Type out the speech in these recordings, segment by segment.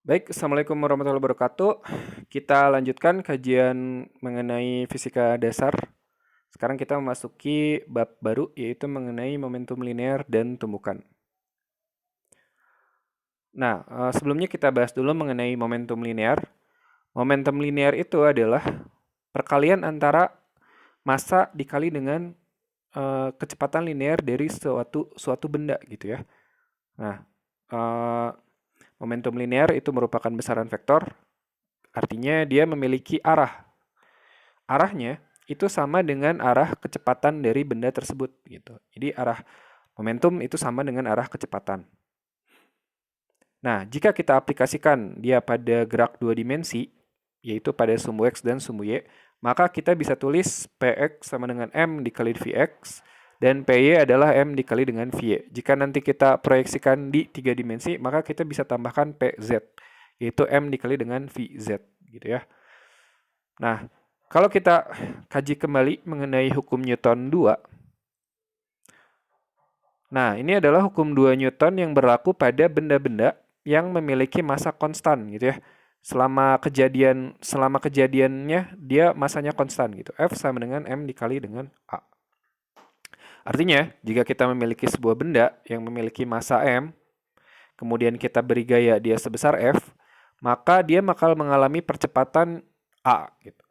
Baik, Assalamualaikum warahmatullahi wabarakatuh. Kita lanjutkan kajian mengenai fisika dasar. Sekarang kita memasuki bab baru, yaitu mengenai momentum linear dan tumbukan. Nah, sebelumnya kita bahas dulu mengenai momentum linear. Momentum linear itu adalah perkalian antara massa dikali dengan kecepatan linear dari suatu benda gitu ya. Nah, eh, momentum linear itu merupakan besaran vektor, artinya dia memiliki arah. Arahnya itu sama dengan arah kecepatan dari benda tersebut gitu. Jadi arah momentum itu sama dengan arah kecepatan. Nah, jika kita aplikasikan dia pada gerak dua dimensi, yaitu pada sumbu X dan sumbu Y, maka kita bisa tulis Px sama dengan M dikali Vx, dan Py adalah M dikali dengan Vy. Jika nanti kita proyeksikan di tiga dimensi, maka kita bisa tambahkan Pz, yaitu M dikali dengan Vz, gitu ya. Nah, kalau kita kaji kembali mengenai hukum Newton 2, nah ini adalah hukum 2 Newton yang berlaku pada benda-benda yang memiliki massa konstan gitu ya. Selama kejadiannya dia masanya konstan gitu. F sama dengan M dikali dengan A. Artinya, jika kita memiliki sebuah benda yang memiliki massa M, kemudian kita beri gaya dia sebesar F, maka dia bakal mengalami percepatan A gitu.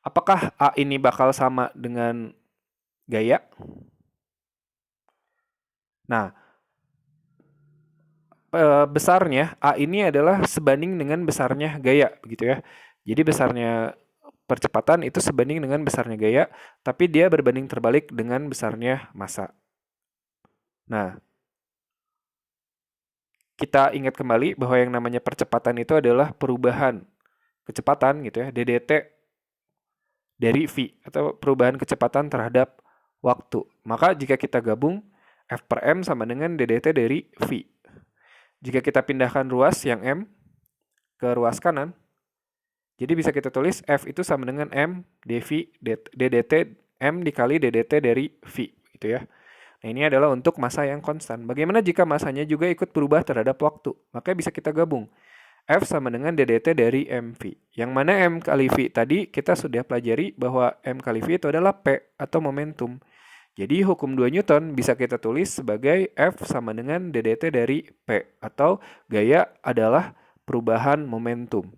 Apakah A ini bakal sama dengan gaya? Nah, besarnya A ini adalah sebanding dengan besarnya gaya begitu ya. Jadi besarnya percepatan itu sebanding dengan besarnya gaya, tapi dia berbanding terbalik dengan besarnya massa. Nah, kita ingat kembali bahwa yang namanya percepatan itu adalah perubahan kecepatan gitu ya, ddt dari v atau perubahan kecepatan terhadap waktu. Maka jika kita gabung f per m sama dengan ddt dari v. Jika kita pindahkan ruas yang m ke ruas kanan, jadi bisa kita tulis F itu sama dengan M dV ddt M dikali ddt dari V gitu ya. Nah ini adalah untuk massa yang konstan. Bagaimana jika massanya juga ikut berubah terhadap waktu? Maka bisa kita gabung. F sama dengan ddt dari mv. Yang mana M kali V tadi kita sudah pelajari bahwa M kali V itu adalah P atau momentum. Jadi hukum 2 Newton bisa kita tulis sebagai F sama dengan ddt dari P atau gaya adalah perubahan momentum.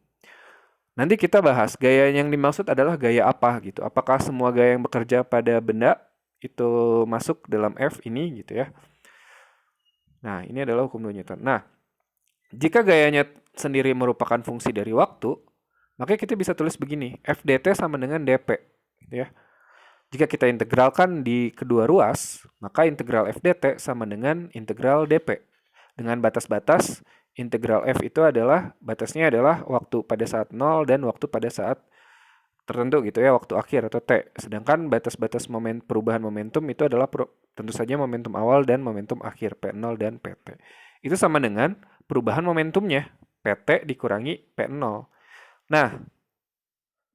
Nanti kita bahas gaya yang dimaksud adalah gaya apa gitu. Apakah semua gaya yang bekerja pada benda itu masuk dalam F ini gitu ya. Nah, ini adalah hukum 2 Newton. Nah, jika gayanya sendiri merupakan fungsi dari waktu, maka kita bisa tulis begini, F dt sama dengan dp gitu ya. Jika kita integralkan di kedua ruas, maka integral F dt sama dengan integral dp. Dengan batas-batas, integral F itu adalah, batasnya adalah waktu pada saat 0 dan waktu pada saat tertentu gitu ya, waktu akhir atau T. Sedangkan batas-batas perubahan momentum itu adalah tentu saja momentum awal dan momentum akhir, P0 dan PT. Itu sama dengan perubahan momentumnya, PT dikurangi P0. Nah,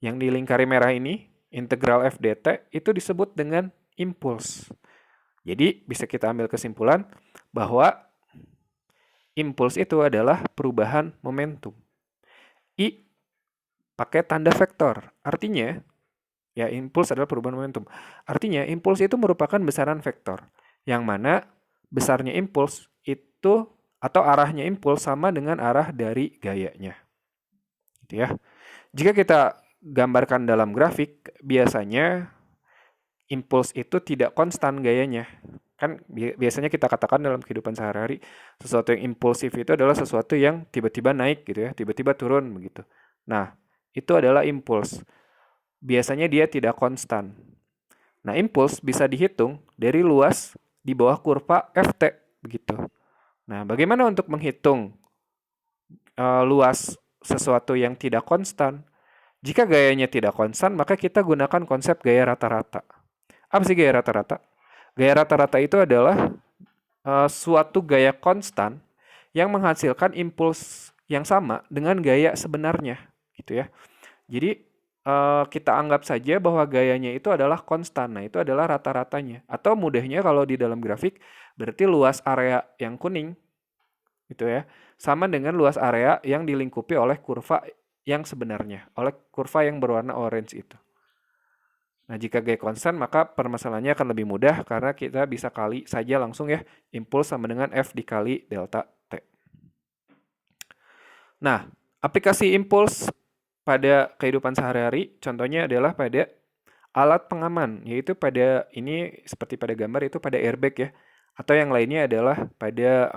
yang di lingkari merah ini, integral F dt itu disebut dengan impuls. Jadi bisa kita ambil kesimpulan bahwa impuls itu adalah perubahan momentum. I pakai tanda vektor. Artinya, ya impuls adalah perubahan momentum. Artinya, impuls itu merupakan besaran vektor. Yang mana besarnya impuls itu atau arahnya impuls sama dengan arah dari gayanya. Gitu ya. Jika kita gambarkan dalam grafik, biasanya impuls itu tidak konstan gayanya. Kan biasanya kita katakan dalam kehidupan sehari-hari, sesuatu yang impulsif itu adalah sesuatu yang tiba-tiba naik gitu ya, tiba-tiba turun begitu. Nah, itu adalah impuls. Biasanya dia tidak konstan. Nah, impuls bisa dihitung dari luas di bawah kurva Ft begitu. Nah, bagaimana untuk menghitung luas sesuatu yang tidak konstan? Jika gayanya tidak konstan, maka kita gunakan konsep gaya rata-rata. Apa sih gaya rata-rata? Gaya rata-rata itu adalah suatu gaya konstan yang menghasilkan impuls yang sama dengan gaya sebenarnya, gitu ya. Jadi kita anggap saja bahwa gayanya itu adalah konstan. Nah, itu adalah rata-ratanya. Atau mudahnya kalau di dalam grafik, berarti luas area yang kuning gitu ya, sama dengan luas area yang dilingkupi oleh kurva yang sebenarnya, oleh kurva yang berwarna orange itu. Nah, jika G konstan, maka permasalahannya akan lebih mudah karena kita bisa kali saja langsung ya, impuls sama dengan F dikali delta T. Nah, aplikasi impuls pada kehidupan sehari-hari, contohnya adalah pada alat pengaman, yaitu pada ini seperti pada gambar itu pada airbag ya, atau yang lainnya adalah pada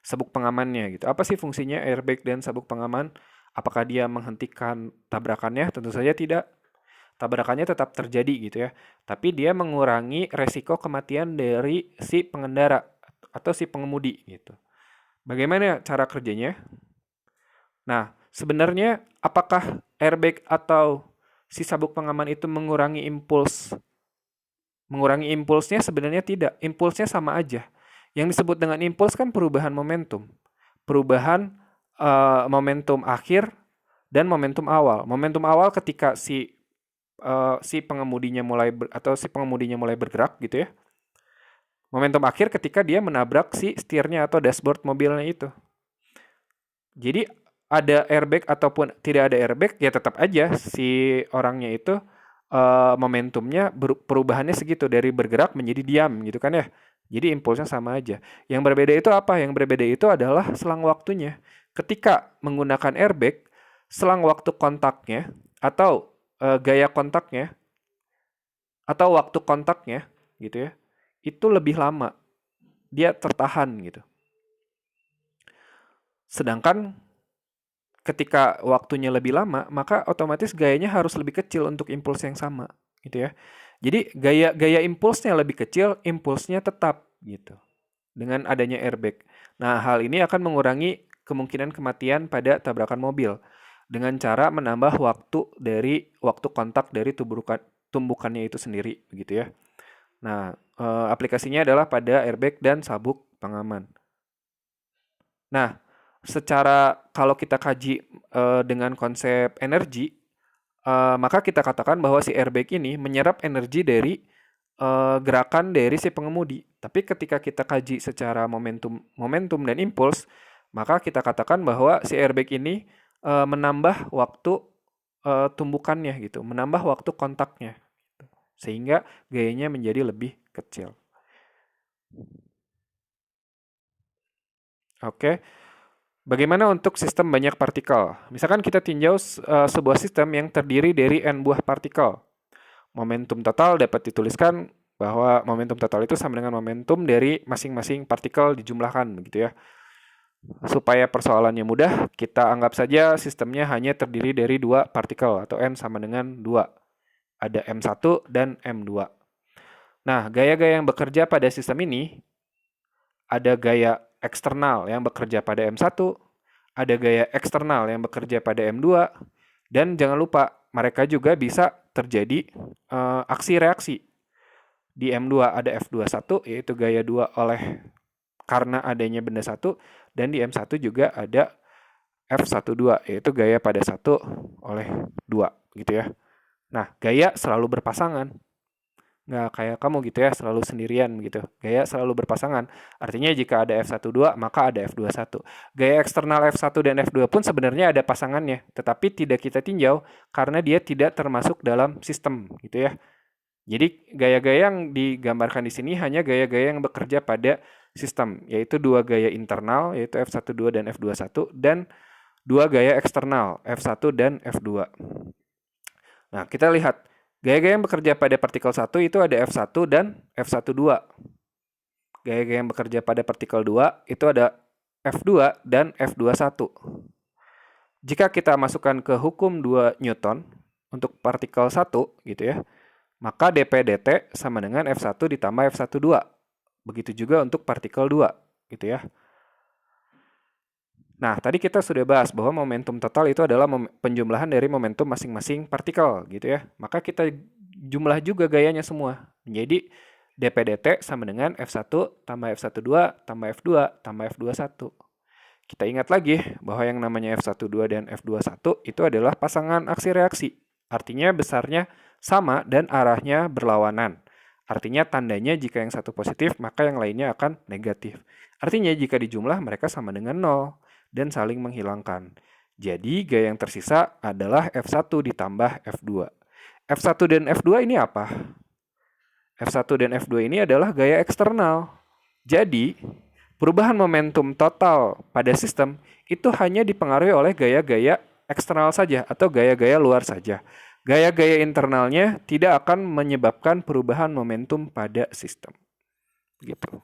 sabuk pengamannya gitu. Apa sih fungsinya airbag dan sabuk pengaman? Apakah dia menghentikan tabrakannya? Tentu saja tidak. Tabrakannya tetap terjadi gitu ya. Tapi dia mengurangi resiko kematian dari si pengendara atau si pengemudi gitu. Bagaimana cara kerjanya? Nah, sebenarnya apakah airbag atau si sabuk pengaman itu mengurangi impuls? Mengurangi impulsnya sebenarnya tidak. Impulsnya sama aja. Yang disebut dengan impuls kan perubahan momentum. Perubahan momentum akhir dan momentum awal. Momentum awal ketika si pengemudinya atau si pengemudinya mulai bergerak gitu ya. Momentum akhir ketika dia menabrak si setirnya atau dashboard mobilnya itu. Jadi ada airbag ataupun tidak ada airbag ya tetap aja si orangnya itu momentumnya perubahannya segitu dari bergerak menjadi diam gitu kan ya. Jadi impulsnya sama aja. Yang berbeda itu apa? Yang berbeda itu adalah selang waktunya. Ketika menggunakan airbag, selang waktu kontaknya atau gaya kontaknya atau waktu kontaknya gitu ya, itu lebih lama. Dia tertahan gitu. Sedangkan ketika waktunya lebih lama, maka otomatis gayanya harus lebih kecil untuk impuls yang sama, gitu ya. Jadi gaya impulsnya lebih kecil, impulsnya tetap gitu. Dengan adanya airbag. Nah, hal ini akan mengurangi kemungkinan kematian pada tabrakan mobil dengan cara menambah waktu kontak dari tumbukannya itu sendiri, begitu ya. Nah, aplikasinya adalah pada airbag dan sabuk pengaman. Nah, secara kalau kita kaji dengan konsep energi, maka kita katakan bahwa si airbag ini menyerap energi dari gerakan dari si pengemudi. Tapi ketika kita kaji secara momentum dan impuls, maka kita katakan bahwa si airbag ini menambah waktu tumbukannya gitu, menambah waktu kontaknya, sehingga gayanya menjadi lebih kecil. Oke. Bagaimana untuk sistem banyak partikel? Misalkan kita tinjau sebuah sistem yang terdiri dari n buah partikel. Momentum total dapat dituliskan bahwa momentum total itu sama dengan momentum dari masing-masing partikel dijumlahkan, begitu ya. Supaya persoalannya mudah, kita anggap saja sistemnya hanya terdiri dari dua partikel atau n sama dengan 2. Ada M1 dan M2. Nah, gaya-gaya yang bekerja pada sistem ini ada gaya eksternal yang bekerja pada M1, ada gaya eksternal yang bekerja pada M2, dan jangan lupa mereka juga bisa terjadi aksi reaksi. Di M2 ada F21 yaitu gaya 2 karena adanya benda 1, dan di M1 juga ada F12 yaitu gaya pada 1 oleh 2 gitu ya. Nah, gaya selalu berpasangan. Nggak kayak kamu gitu ya, selalu sendirian gitu. Gaya selalu berpasangan. Artinya jika ada F12, maka ada F21. Gaya eksternal F1 dan F2 pun sebenarnya ada pasangannya, tetapi tidak kita tinjau karena dia tidak termasuk dalam sistem gitu ya. Jadi gaya-gaya yang digambarkan di sini hanya gaya-gaya yang bekerja pada sistem, yaitu dua gaya internal, yaitu F12 dan F21, dan dua gaya eksternal, F1 dan F2. Nah, kita lihat gaya-gaya yang bekerja pada partikel 1 itu ada F1 dan F12. Gaya-gaya yang bekerja pada partikel 2 itu ada F2 dan F21. Jika kita masukkan ke hukum 2 Newton untuk partikel 1 gitu ya, maka dp/dt sama dengan F1 ditambah F12. Begitu juga untuk partikel 2 gitu ya. Nah, tadi kita sudah bahas bahwa momentum total itu adalah penjumlahan dari momentum masing-masing partikel gitu ya. Maka kita jumlah juga gayanya semua. Jadi dp/dt sama dengan F1 tambah F12 tambah F2 tambah F21. Kita ingat lagi bahwa yang namanya F12 dan F21 itu adalah pasangan aksi reaksi. Artinya besarnya sama dan arahnya berlawanan. Artinya tandanya jika yang satu positif, maka yang lainnya akan negatif. Artinya jika dijumlah mereka sama dengan 0 dan saling menghilangkan. Jadi gaya yang tersisa adalah F1 ditambah F2. F1 dan F2 ini apa? F1 dan F2 ini adalah gaya eksternal. Jadi, perubahan momentum total pada sistem itu hanya dipengaruhi oleh gaya-gaya eksternal saja atau gaya-gaya luar saja. Gaya-gaya internalnya tidak akan menyebabkan perubahan momentum pada sistem. Gitu.